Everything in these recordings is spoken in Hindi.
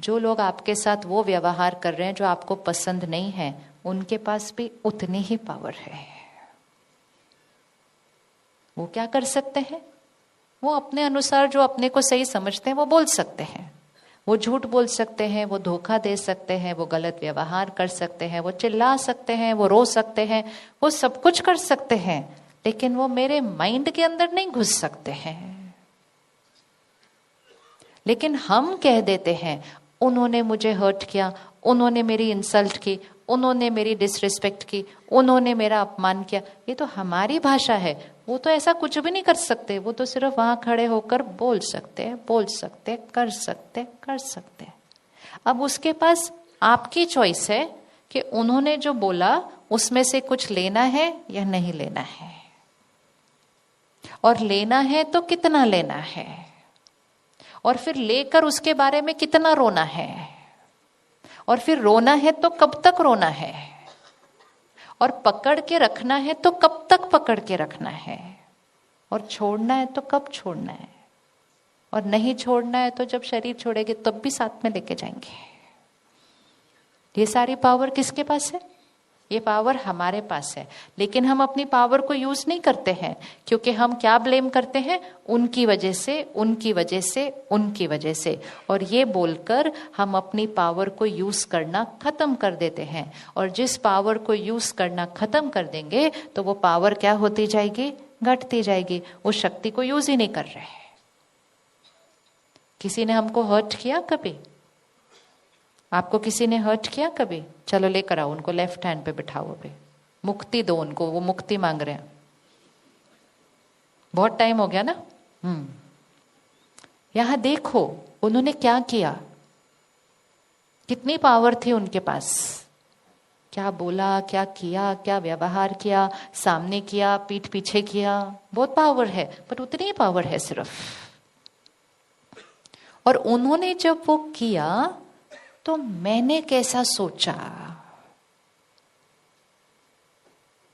जो लोग आपके साथ वो व्यवहार कर रहे हैं जो आपको पसंद नहीं है, उनके पास भी उतनी ही पावर है। वो क्या कर सकते हैं? वो अपने अनुसार जो अपने को सही समझते हैं वो बोल सकते हैं। वो झूठ बोल सकते हैं, वो धोखा दे सकते हैं, वो गलत व्यवहार कर सकते हैं, वो चिल्ला सकते हैं, वो रो सकते हैं, वो सब कुछ कर सकते हैं, लेकिन वो मेरे माइंड के अंदर नहीं घुस सकते हैं। लेकिन हम कह देते हैं उन्होंने मुझे हर्ट किया, उन्होंने मेरी इंसल्ट की, उन्होंने मेरी डिसरिस्पेक्ट की, उन्होंने मेरा अपमान किया। ये तो हमारी भाषा है। वो तो ऐसा कुछ भी नहीं कर सकते। वो तो सिर्फ वहां खड़े होकर बोल सकते हैं, बोल सकते, कर सकते, कर सकते। अब उसके पास आपकी चॉइस है कि उन्होंने जो बोला उसमें से कुछ लेना है या नहीं लेना है, और लेना है तो कितना लेना है, और फिर लेकर उसके बारे में कितना रोना है, और फिर रोना है तो कब तक रोना है, और पकड़ के रखना है तो कब तक पकड़ के रखना है, और छोड़ना है तो कब छोड़ना है, और नहीं छोड़ना है तो जब शरीर छोड़ेंगे तब भी साथ में लेके जाएंगे। ये सारी पावर किसके पास है? ये पावर हमारे पास है। लेकिन हम अपनी पावर को यूज नहीं करते हैं, क्योंकि हम क्या ब्लेम करते हैं? उनकी वजह से, उनकी वजह से, उनकी वजह से। और ये बोलकर हम अपनी पावर को यूज करना खत्म कर देते हैं। और जिस पावर को यूज करना खत्म कर देंगे तो वो पावर क्या होती जाएगी? घटती जाएगी। उस शक्ति को यूज ही नहीं कर रहे। किसी ने हमको हर्ट किया कभी? आपको किसी ने हर्ट किया कभी? चलो लेकर आओ उनको, लेफ्ट हैंड पे बिठाओ, अभी मुक्ति दो उनको, वो मुक्ति मांग रहे हैं। बहुत टाइम हो गया ना। यहां देखो उन्होंने क्या किया, कितनी पावर थी उनके पास। क्या बोला, क्या किया, क्या व्यवहार किया, सामने किया, पीठ पीछे किया, बहुत पावर है। पर उतनी ही पावर है सिर्फ। और उन्होंने जब वो किया तो मैंने कैसा सोचा?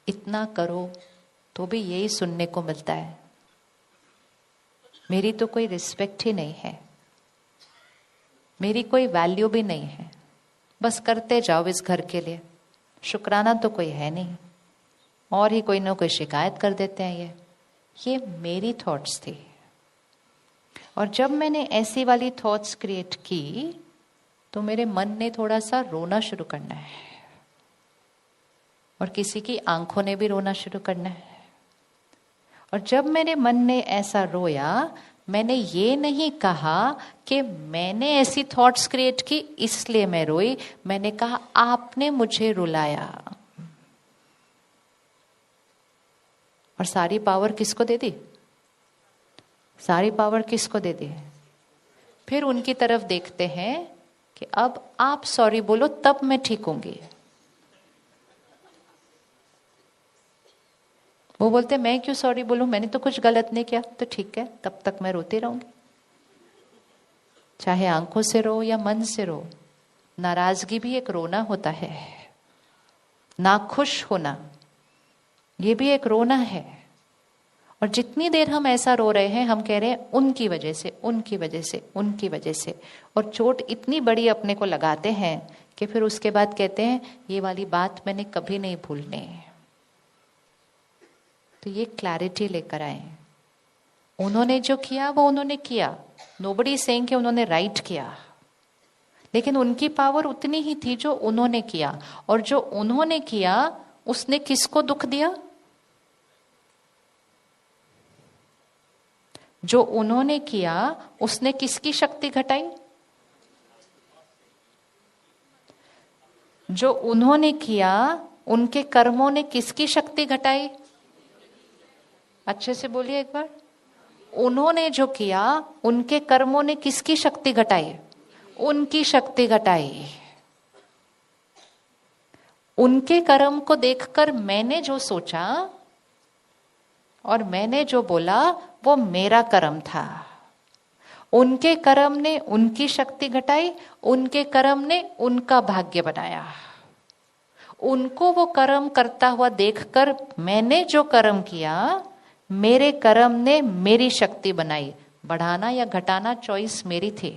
इतना करो तो भी यही सुनने को मिलता है, मेरी तो कोई रिस्पेक्ट ही नहीं है, मेरी कोई वैल्यू भी नहीं है, बस करते जाओ इस घर के लिए, शुक्राना तो कोई है नहीं, और ही कोई ना कोई शिकायत कर देते हैं। ये मेरी थॉट्स थी। और जब मैंने ऐसी वाली थॉट्स क्रिएट की तो मेरे मन ने थोड़ा सा रोना शुरू करना है, और किसी की आंखों ने भी रोना शुरू करना है। और जब मेरे मन ने ऐसा रोया, मैंने ये नहीं कहा कि मैंने ऐसी थॉट्स क्रिएट की इसलिए मैं रोई, मैंने कहा आपने मुझे रुलाया। और सारी पावर किसको दे दी? सारी पावर किसको दे दी? फिर उनकी तरफ देखते हैं कि अब आप सॉरी बोलो तब मैं ठीक होंगी। वो बोलते मैं क्यों सॉरी बोलूं, मैंने तो कुछ गलत नहीं किया। तो ठीक है, तब तक मैं रोती रहूंगी, चाहे आंखों से रो या मन से रो। नाराजगी भी एक रोना होता है, नाखुश होना ये भी एक रोना है। और जितनी देर हम ऐसा रो रहे हैं, हम कह रहे हैं उनकी वजह से, उनकी वजह से, उनकी वजह से। और चोट इतनी बड़ी अपने को लगाते हैं कि फिर उसके बाद कहते हैं ये वाली बात मैंने कभी नहीं भूलनी। तो ये क्लैरिटी लेकर आए। उन्होंने जो किया वो उन्होंने किया, नोबडी इज सेइंग कि उन्होंने राइट किया, लेकिन उनकी पावर उतनी ही थी जो उन्होंने किया। और जो उन्होंने किया उसने किसको दुख दिया? जो उन्होंने किया उसने किसकी शक्ति घटाई? जो उन्होंने किया उनके कर्मों ने किसकी शक्ति घटाई? अच्छे से बोलिए एक बार। उन्होंने जो किया उनके कर्मों ने किसकी शक्ति घटाई? उनकी शक्ति घटाई। उनके कर्म को देखकर मैंने जो सोचा और मैंने जो बोला वो मेरा कर्म था। उनके कर्म ने उनकी शक्ति घटाई, उनके कर्म ने उनका भाग्य बनाया। उनको वो कर्म करता हुआ देखकर मैंने जो कर्म किया, मेरे कर्म ने मेरी शक्ति बनाई। बढ़ाना या घटाना चॉइस मेरी थी।